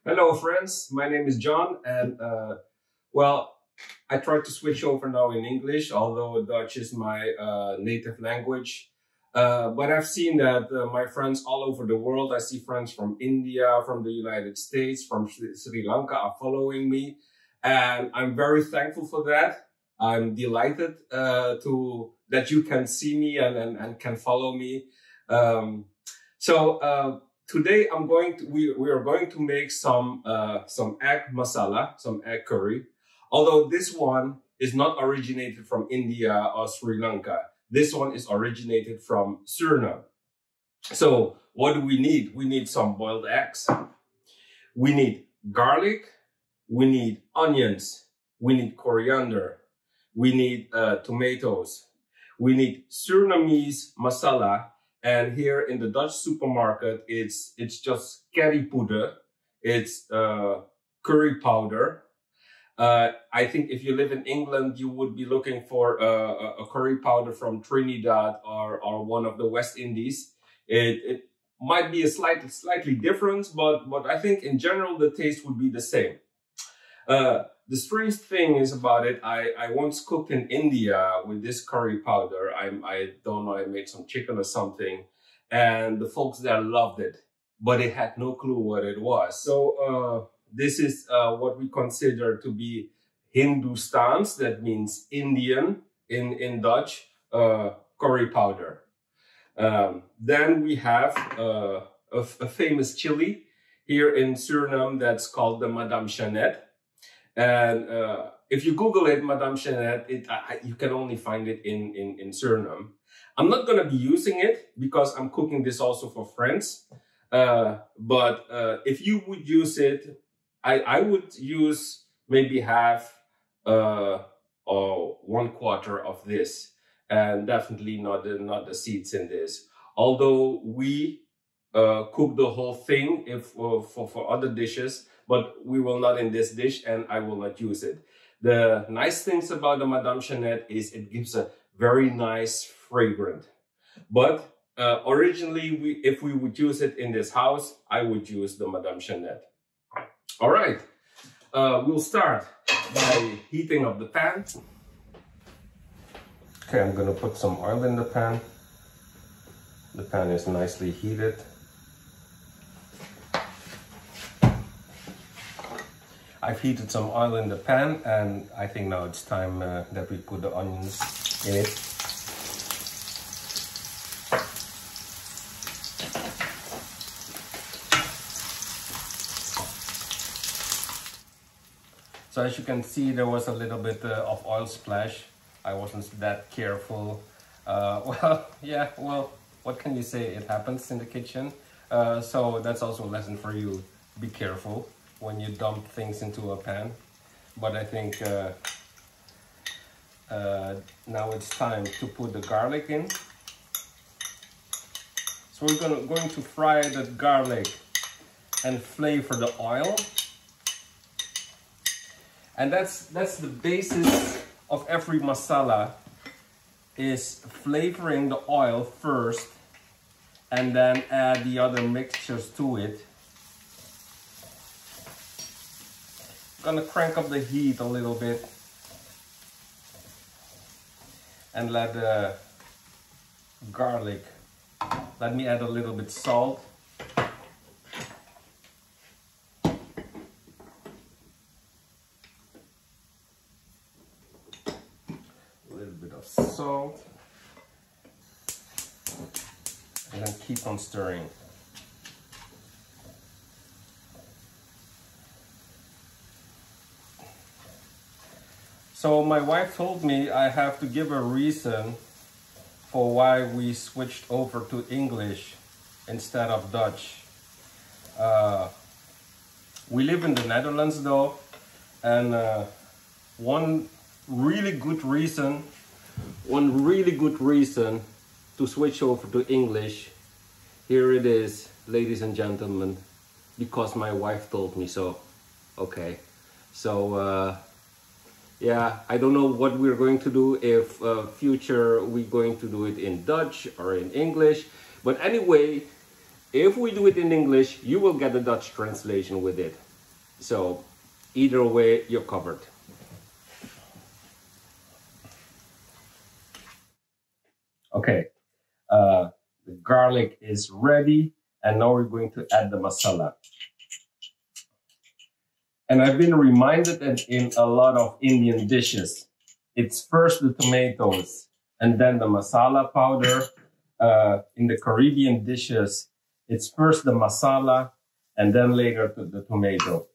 Hello friends, my name is John and well, I tried to switch over now in English, although Dutch is my native language. But I've seen that my friends all over the world, I see friends from India, from the United States, from Sri Lanka are following me. And I'm very thankful for that. I'm delighted that you can see me and can follow me. Today we are going to make some egg masala, some egg curry. Although this one is not originated from India or Sri Lanka. This one is originated from Suriname. So what do we need? We need some boiled eggs. We need garlic. We need onions. We need coriander. We need tomatoes. We need Surinamese masala. And here in the Dutch supermarket, it's just kerrie poeder. It's curry powder. I think if you live in England, you would be looking for a curry powder from Trinidad or one of the West Indies. It might be a slightly different, but I think in general the taste would be the same. The strange thing is about it, I once cooked in India with this curry powder. I don't know, I made some chicken or something, and the folks there loved it, but they had no clue what it was. So this is what we consider to be Hindoestaanse, that means Indian in Dutch, curry powder. Then we have a famous chili here in Suriname that's called the Madame Jeanette. And if you Google it, Madame Jeanette, you can only find it in Suriname. I'm not going to be using it because I'm cooking this also for friends. But if you would use it, I would use maybe half or 1/4 of this, and definitely not the seeds in this. Although we cook the whole thing for other dishes, but we will not in this dish, and I will not use it. The nice things about the Madame Jeanette is it gives a very nice fragrance. But originally, if we would use it in this house, I would use the Madame Jeanette. All right, we'll start by heating up the pan. Okay, I'm gonna put some oil in the pan. The pan is nicely heated. I've heated some oil in the pan, and I think now it's time that we put the onions in it. So as you can see, there was a little bit of oil splash. I wasn't that careful. Well, what can you say? It happens in the kitchen. So that's also a lesson for you. Be careful when you dump things into a pan. But I think now it's time to put the garlic in. So we're going to fry the garlic and flavor the oil. And that's the basis of every masala, is flavoring the oil first and then add the other mixtures to it. Gonna crank up the heat a little bit and let the garlic, let me add a little bit salt. A little bit of salt. And then keep on stirring. So my wife told me I have to give a reason for why we switched over to English instead of Dutch. We live in the Netherlands though, and one really good reason to switch over to English, here it is, ladies and gentlemen, because my wife told me so. Okay, so yeah, I don't know what we're going to do, if future we're going to do it in Dutch or in English. But anyway, if we do it in English, you will get a Dutch translation with it. So either way, you're covered. Okay, the garlic is ready, and now we're going to add the masala. And I've been reminded that in a lot of Indian dishes, it's first the tomatoes and then the masala powder. In the Caribbean dishes, it's first the masala and then later the tomato.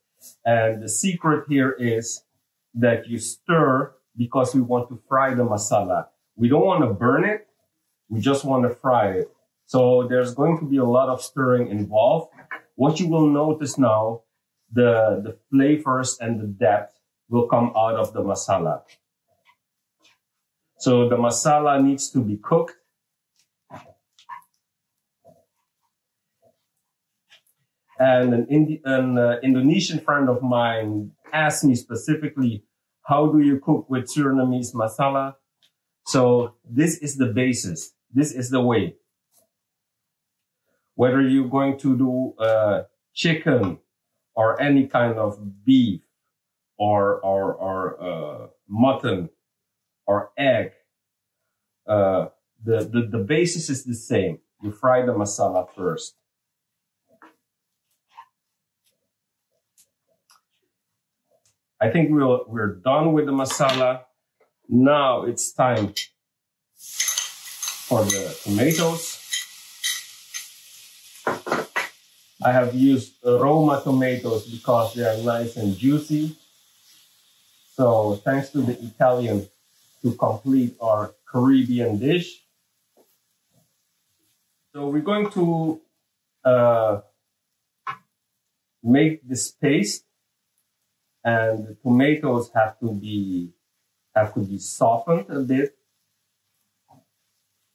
And the secret here is that you stir because we want to fry the masala. We don't want to burn it. We just want to fry it. So there's going to be a lot of stirring involved. What you will notice now, the flavors and the depth will come out of the masala. So the masala needs to be cooked. And an Indonesian friend of mine asked me specifically, how do you cook with Surinamese masala? So this is the basis. This is the way. Whether you're going to do chicken or any kind of beef or mutton or egg, the basis is the same. You fry the masala first. I think we're done with the masala. Now it's time for the tomatoes. I have used Roma tomatoes because they are nice and juicy. So thanks to the Italian to complete our Caribbean dish. So we're going to make this paste, and the tomatoes have to be softened a bit.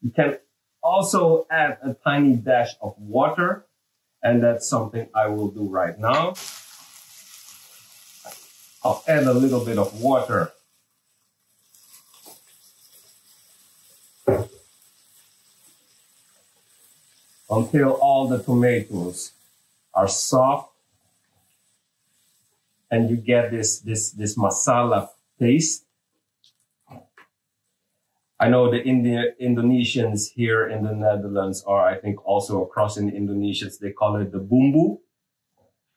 You can also add a tiny dash of water, and that's something I will do right now. I'll add a little bit of water. Until all the tomatoes are soft and you get this masala paste. I know the Indonesians here in the Netherlands, or I think also across in Indonesia, they call it the bumbu.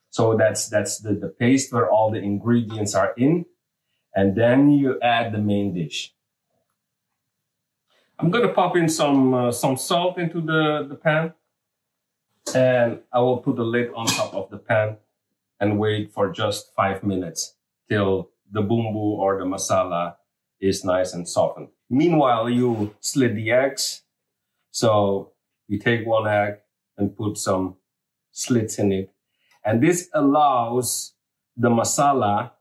So that's the paste where all the ingredients are in. And then you add the main dish. I'm going to pop in some salt into the pan. And I will put the lid on top of the pan and wait for just 5 minutes till the bumbu or the masala is nice and softened. Meanwhile, you slit the eggs. So you take one egg and put some slits in it. And this allows the masala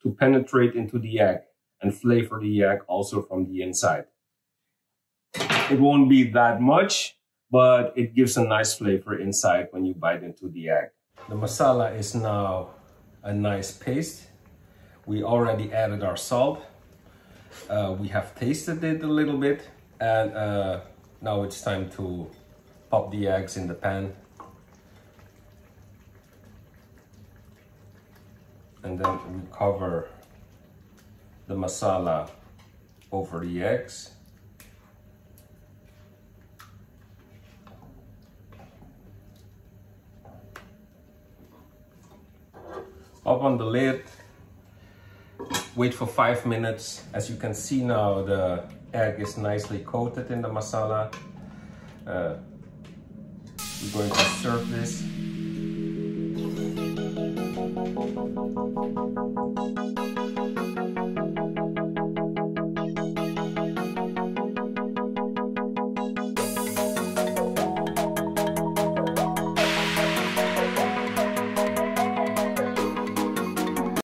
to penetrate into the egg and flavor the egg also from the inside. It won't be that much, but it gives a nice flavor inside when you bite into the egg. The masala is now a nice paste. We already added our salt. We have tasted it a little bit, and now it's time to pop the eggs in the pan. And then we cover the masala over the eggs. Open the lid, wait for 5 minutes. As you can see now, the egg is nicely coated in the masala. We're going to serve this.